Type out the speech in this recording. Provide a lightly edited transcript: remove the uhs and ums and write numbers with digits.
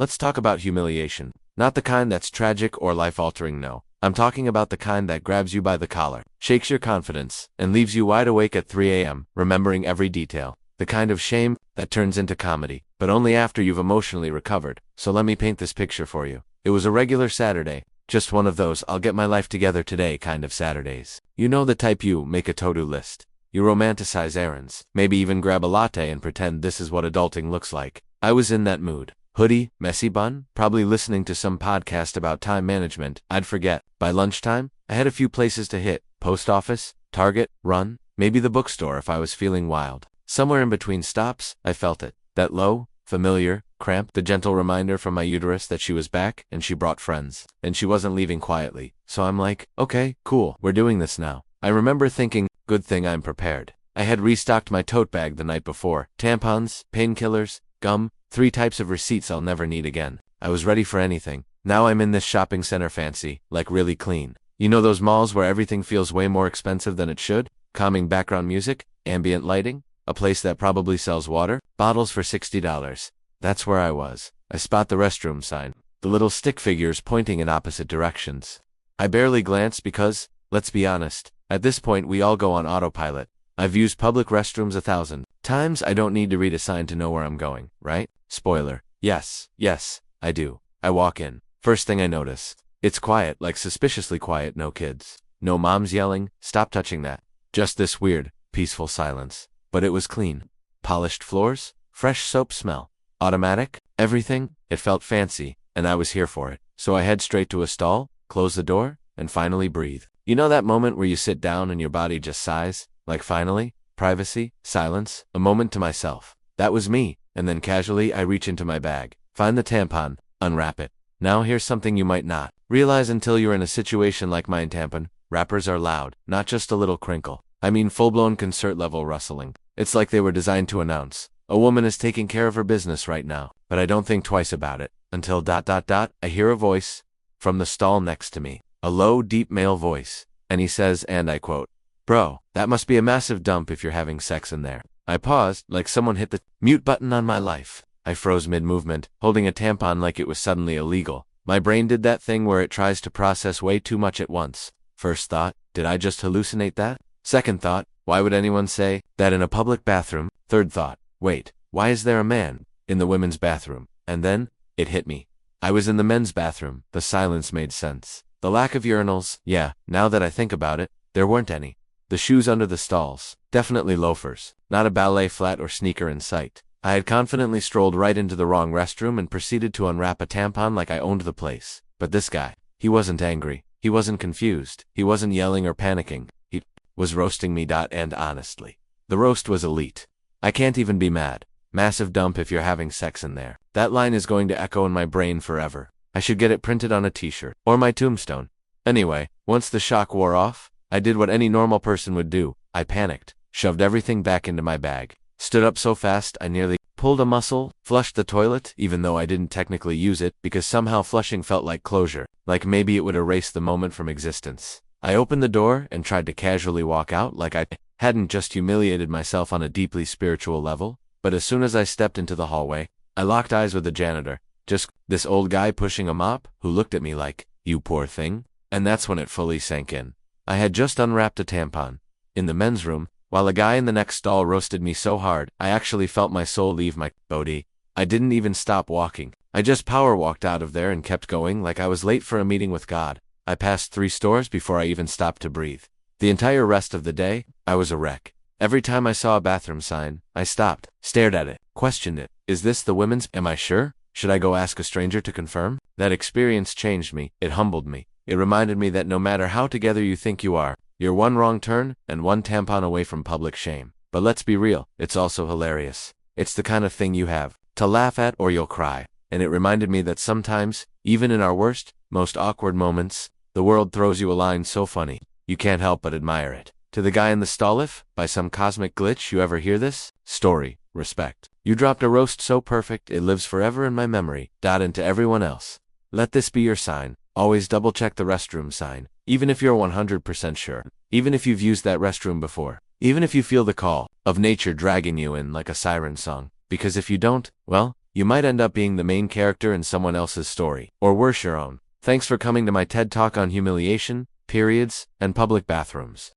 Let's talk about humiliation. Not the kind that's tragic or life-altering, no. I'm talking about the kind that grabs you by the collar, shakes your confidence, and leaves you wide awake at 3 a.m., remembering every detail. The kind of shame that turns into comedy, but only after you've emotionally recovered. So let me paint this picture for you. It was a regular Saturday, just one of those I'll get my life together today kind of Saturdays. You know the type. You make a to-do list. You romanticize errands, maybe even grab a latte and pretend this is what adulting looks like. I was in that mood. Hoodie, messy bun, probably listening to some podcast about time management. I'd forget. By lunchtime, I had a few places to hit. Post office, Target, run, maybe the bookstore if I was feeling wild. Somewhere in between stops, I felt it. That low, familiar cramp, the gentle reminder from my uterus that she was back and she brought friends. And she wasn't leaving quietly. So I'm like, okay, cool, we're doing this now. I remember thinking, good thing I'm prepared. I had restocked my tote bag the night before. Tampons, painkillers, gum, 3 types of receipts I'll never need again. I was ready for anything. Now I'm in this shopping center fancy, like really clean. You know those malls where everything feels way more expensive than it should? Calming background music, ambient lighting, a place that probably sells water, bottles for $60. That's where I was. I spot the restroom sign, the little stick figures pointing in opposite directions. I barely glance because, let's be honest, at this point we all go on autopilot. I've used public restrooms 1,000 times. I don't need to read a sign to know where I'm going, right? Spoiler. Yes, I do. I walk in. First thing I notice. It's quiet, like suspiciously quiet, no kids. No moms yelling, stop touching that. Just this weird, peaceful silence. But it was clean. Polished floors, fresh soap smell. Automatic, everything. It felt fancy, and I was here for it. So I head straight to a stall, close the door, and finally breathe. You know that moment where you sit down and your body just sighs? Like finally, privacy, silence, a moment to myself. That was me. And then casually I reach into my bag, find the tampon, unwrap it. Now here's something you might not realize until you're in a situation like mine. Tampon wrappers are loud, not just a little crinkle. I mean full-blown concert-level rustling. It's like they were designed to announce, a woman is taking care of her business right now. But I don't think twice about it, until ... I hear a voice from the stall next to me. A low, deep male voice. And he says, and I quote, "Bro, that must be a massive dump if you're having sex in there." I paused, like someone hit the mute button on my life. I froze mid-movement, holding a tampon like it was suddenly illegal. My brain did that thing where it tries to process way too much at once. First thought, did I just hallucinate that? Second thought, why would anyone say that in a public bathroom? Third thought, wait, why is there a man in the women's bathroom? And then, it hit me. I was in the men's bathroom. The silence made sense. The lack of urinals, yeah, now that I think about it, there weren't any. The shoes under the stalls, definitely loafers, not a ballet flat or sneaker in sight. I had confidently strolled right into the wrong restroom and proceeded to unwrap a tampon like I owned the place. But this guy, he wasn't angry, he wasn't confused, he wasn't yelling or panicking, he was roasting me. And honestly, the roast was elite. I can't even be mad. Massive dump if you're having sex in there. That line is going to echo in my brain forever. I should get it printed on a t-shirt, or my tombstone. Anyway, once the shock wore off, I did what any normal person would do. I panicked, shoved everything back into my bag, stood up so fast I nearly pulled a muscle, flushed the toilet, even though I didn't technically use it, because somehow flushing felt like closure, like maybe it would erase the moment from existence. I opened the door and tried to casually walk out like I hadn't just humiliated myself on a deeply spiritual level, but as soon as I stepped into the hallway, I locked eyes with the janitor, just this old guy pushing a mop, who looked at me like, "You poor thing," and that's when it fully sank in. I had just unwrapped a tampon. In the men's room, while a guy in the next stall roasted me so hard, I actually felt my soul leave my body. I didn't even stop walking. I just power walked out of there and kept going like I was late for a meeting with God. I passed 3 stores before I even stopped to breathe. The entire rest of the day, I was a wreck. Every time I saw a bathroom sign, I stopped, stared at it, questioned it. Is this the women's? Am I sure? Should I go ask a stranger to confirm? That experience changed me. It humbled me. It reminded me that no matter how together you think you are, you're one wrong turn and one tampon away from public shame. But let's be real, it's also hilarious. It's the kind of thing you have to laugh at or you'll cry. And it reminded me that sometimes, even in our worst, most awkward moments, the world throws you a line so funny, you can't help but admire it. To the guy in the stall, if, by some cosmic glitch, you ever hear this story, respect. You dropped a roast so perfect it lives forever in my memory. And to everyone else, let this be your sign. Always double check the restroom sign, even if you're 100% sure, even if you've used that restroom before, even if you feel the call of nature dragging you in like a siren song. Because if you don't, well, You might end up being the main character in someone else's story, or worse, your own. Thanks for coming to my TED Talk on humiliation, periods, and public bathrooms.